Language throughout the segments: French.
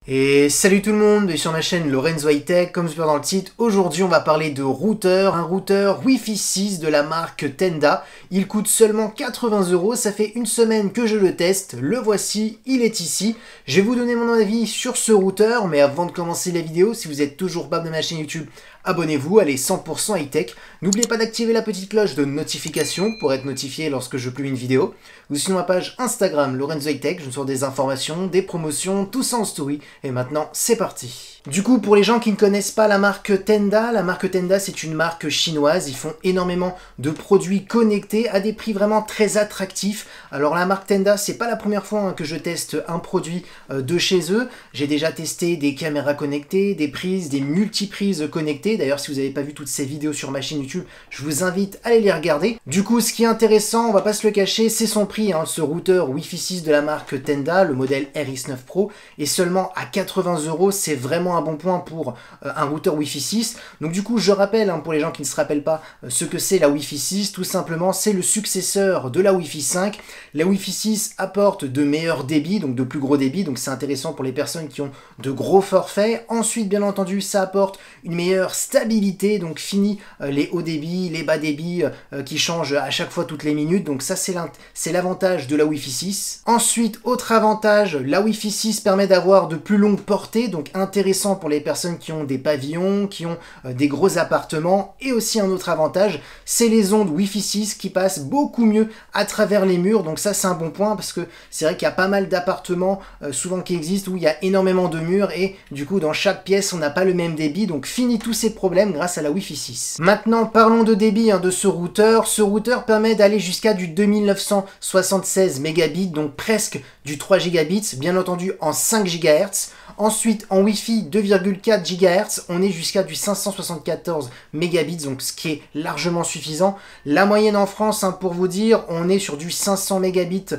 Et salut tout le monde, bienvenue sur ma chaîne Lorenzo High Tech. Comme je peux dans le titre, aujourd'hui on va parler de routeur, un routeur Wi-Fi 6 de la marque Tenda. Il coûte seulement 80 €, ça fait une semaine que je le teste, le voici, il est ici. Je vais vous donner mon avis sur ce routeur, mais avant de commencer la vidéo, si vous êtes toujours pas de ma chaîne YouTube, abonnez-vous, allez 100% high tech. N'oubliez pas d'activer la petite cloche de notification pour être notifié lorsque je publie une vidéo. Ou sinon ma page Instagram Lorenzo High Tech, je me sors des informations, des promotions, tout ça en story. Et maintenant, c'est parti. Du coup, pour les gens qui ne connaissent pas la marque Tenda c'est une marque chinoise. Ils font énormément de produits connectés à des prix vraiment très attractifs. Alors la marque Tenda, c'est pas la première fois que je teste un produit de chez eux. J'ai déjà testé des caméras connectées, des prises, des multiprises connectées. D'ailleurs, si vous n'avez pas vu toutes ces vidéos sur ma chaîne YouTube, je vous invite à aller les regarder. Du coup, ce qui est intéressant, on va pas se le cacher, c'est son prix. Ce routeur Wi-Fi 6 de la marque Tenda, le modèle RX9 Pro, est seulement à 80 €. C'est vraiment un bon point pour un routeur Wi-Fi 6. Donc du coup, je rappelle, pour les gens qui ne se rappellent pas ce que c'est la Wi-Fi 6, tout simplement, c'est le successeur de la Wi-Fi 5. La Wi-Fi 6 apporte de meilleurs débits, donc de plus gros débits, donc c'est intéressant pour les personnes qui ont de gros forfaits. Ensuite, bien entendu, ça apporte une meilleure stabilité, donc fini les hauts débits, les bas débits qui changent à chaque fois toutes les minutes, donc ça c'est l'avantage de la Wi-Fi 6. Ensuite, autre avantage, la Wi-Fi 6 permet d'avoir de plus longues portées, donc intéressant pour les personnes qui ont des pavillons, qui ont des gros appartements. Et aussi un autre avantage, c'est les ondes Wi-Fi 6 qui passent beaucoup mieux à travers les murs, donc ça c'est un bon point parce que c'est vrai qu'il y a pas mal d'appartements souvent qui existent où il y a énormément de murs et du coup dans chaque pièce on n'a pas le même débit, donc fini tous ces problèmes grâce à la Wi-Fi 6. Maintenant parlons de débit de ce routeur. Ce routeur permet d'aller jusqu'à du 2976 mégabits, donc presque du 3 gigabits, bien entendu en 5 GHz. Ensuite, en Wi-Fi 2,4 GHz, on est jusqu'à du 574 mégabits, donc ce qui est largement suffisant. La moyenne en France, pour vous dire, on est sur du 500 mégabits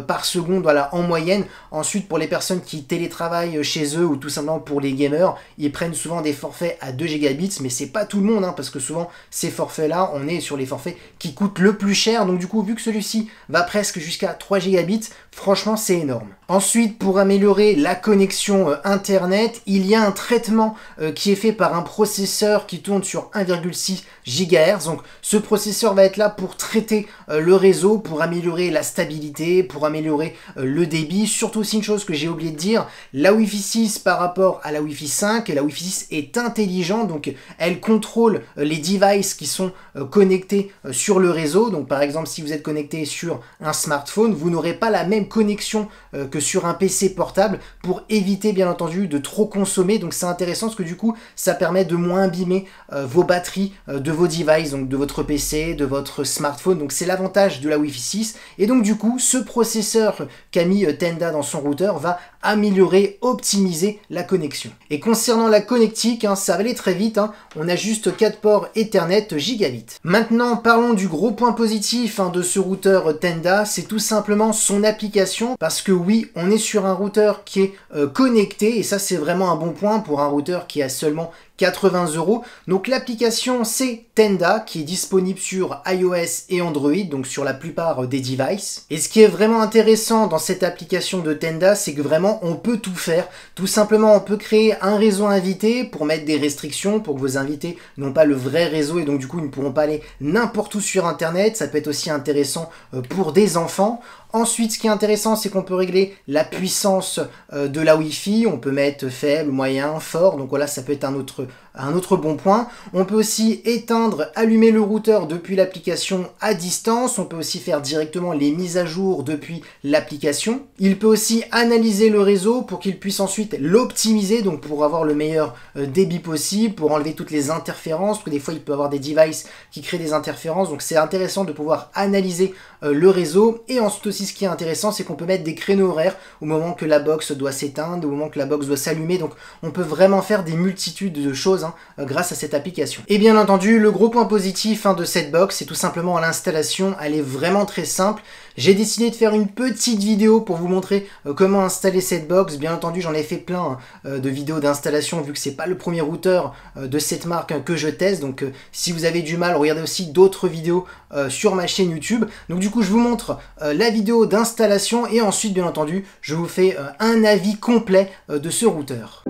par seconde, voilà, en moyenne. Ensuite, pour les personnes qui télétravaillent chez eux ou tout simplement pour les gamers, ils prennent souvent des forfaits à 2 gigabits, mais c'est pas tout le monde, parce que souvent, ces forfaits-là, on est sur les forfaits qui coûtent le plus cher. Donc du coup, vu que celui-ci va presque jusqu'à 3 gigabits, franchement, c'est énorme. Ensuite, pour améliorer la connexion Internet, il y a un traitement qui est fait par un processeur qui tourne sur 1,6 GHz. Donc ce processeur va être là pour traiter le réseau, pour améliorer la stabilité, pour améliorer le débit. Surtout aussi une chose que j'ai oublié de dire, la Wi-Fi 6 par rapport à la Wi-Fi 5, la Wi-Fi 6 est intelligente, donc elle contrôle les devices qui sont connectés sur le réseau. Donc par exemple, si vous êtes connecté sur un smartphone, vous n'aurez pas la même connexion que sur un PC portable pour éviter bien entendu de trop consommer. Donc c'est intéressant parce que du coup ça permet de moins abîmer vos batteries de vos devices, donc de votre PC, de votre smartphone. Donc c'est l'avantage de la Wi-Fi 6 et donc du coup ce processeur qu'a mis Tenda dans son routeur va améliorer, optimiser la connexion. Et concernant la connectique, ça va aller très vite, on a juste 4 ports Ethernet gigabit. Maintenant parlons du gros point positif de ce routeur Tenda, c'est tout simplement son application, parce que oui, on est sur un routeur qui est connecté et ça c'est vraiment un bon point pour un routeur qui a seulement 80 €. Donc l'application c'est Tenda qui est disponible sur iOS et Android, donc sur la plupart des devices. Et ce qui est vraiment intéressant dans cette application de Tenda, c'est que vraiment on peut tout faire. Tout simplement on peut créer un réseau invité pour mettre des restrictions pour que vos invités n'ont pas le vrai réseau et donc du coup ils ne pourront pas aller n'importe où sur internet. Ça peut être aussi intéressant pour des enfants. Ensuite, ce qui est intéressant, c'est qu'on peut régler la puissance de la Wi-Fi. On peut mettre faible, moyen, fort. Donc voilà, ça peut être un autre bon point. On peut aussi éteindre, allumer le routeur depuis l'application à distance. On peut aussi faire directement les mises à jour depuis l'application. Il peut aussi analyser le réseau pour qu'il puisse ensuite l'optimiser, donc pour avoir le meilleur débit possible, pour enlever toutes les interférences, parce que des fois il peut y avoir des devices qui créent des interférences. Donc c'est intéressant de pouvoir analyser le réseau. Et ensuite aussi ce qui est intéressant, c'est qu'on peut mettre des créneaux horaires au moment que la box doit s'éteindre, au moment que la box doit s'allumer. Donc on peut vraiment faire des multitudes de choses choses grâce à cette application. Et bien entendu, le gros point positif de cette box, c'est tout simplement l'installation. Elle est vraiment très simple. J'ai décidé de faire une petite vidéo pour vous montrer comment installer cette box. Bien entendu, j'en ai fait plein de vidéos d'installation vu que c'est pas le premier routeur de cette marque que je teste. Donc si vous avez du mal, regardez aussi d'autres vidéos sur ma chaîne YouTube. Donc du coup, je vous montre la vidéo d'installation et ensuite, bien entendu, je vous fais un avis complet de ce routeur.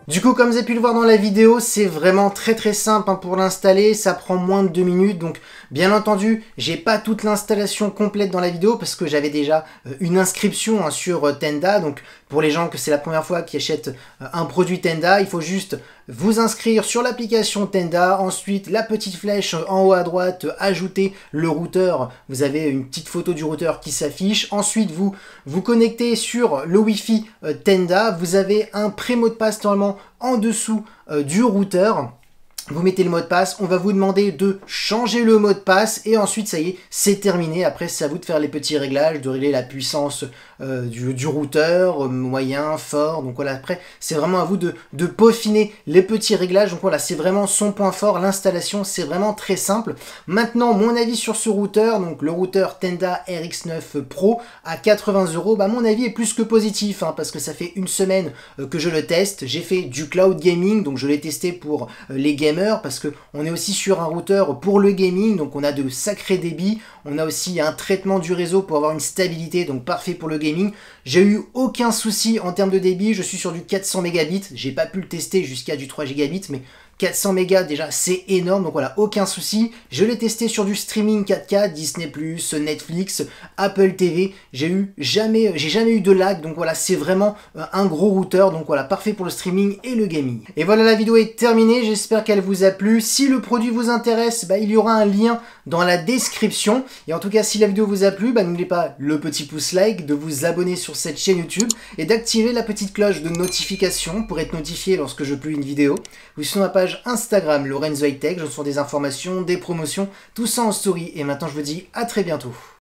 Du coup, comme vous avez pu le voir dans la vidéo, c'est vraiment très simple pour l'installer, ça prend moins de 2 minutes, donc bien entendu, j'ai pas toute l'installation complète dans la vidéo parce que j'avais déjà une inscription sur Tenda, donc pour les gens que c'est la première fois qui achètent un produit Tenda, il faut juste vous inscrire sur l'application Tenda, ensuite la petite flèche en haut à droite, ajouter le routeur, vous avez une petite photo du routeur qui s'affiche, ensuite vous vous connectez sur le Wi-Fi Tenda, vous avez un pré-mot de passe normalement en dessous du routeur. Vous mettez le mot de passe, on va vous demander de changer le mot de passe et ensuite ça y est, c'est terminé. Après c'est à vous de faire les petits réglages, de régler la puissance du routeur, moyen, fort. Donc voilà, après c'est vraiment à vous de peaufiner les petits réglages. Donc voilà, c'est vraiment son point fort, l'installation, c'est vraiment très simple. Maintenant, mon avis sur ce routeur, donc le routeur Tenda RX9 Pro à 80 €, bah mon avis est plus que positif parce que ça fait une semaine que je le teste. J'ai fait du cloud gaming, donc je l'ai testé pour les gamers parce que on est aussi sur un routeur pour le gaming, donc on a de sacrés débits, on a aussi un traitement du réseau pour avoir une stabilité, donc parfait pour le gaming. J'ai eu aucun souci en termes de débit, je suis sur du 400 mégabits, j'ai pas pu le tester jusqu'à du 3 gigabits, mais 400 mégas déjà c'est énorme, donc voilà, aucun souci. Je l'ai testé sur du streaming 4K, Disney+, Netflix, Apple TV, j'ai jamais eu de lag, donc voilà, c'est vraiment un gros routeur, donc voilà, parfait pour le streaming et le gaming. Et voilà, la vidéo est terminée, j'espère qu'elle vous a plu. Si le produit vous intéresse, bah, il y aura un lien dans la description. Et en tout cas, si la vidéo vous a plu, bah, n'oubliez pas le petit pouce like, de vous abonner sur cette chaîne YouTube et d'activer la petite cloche de notification pour être notifié lorsque je publie une vidéo. Ou sur ma page Instagram Lorenzo High Tech, je reçois des informations, des promotions, tout ça en story. Et maintenant je vous dis à très bientôt.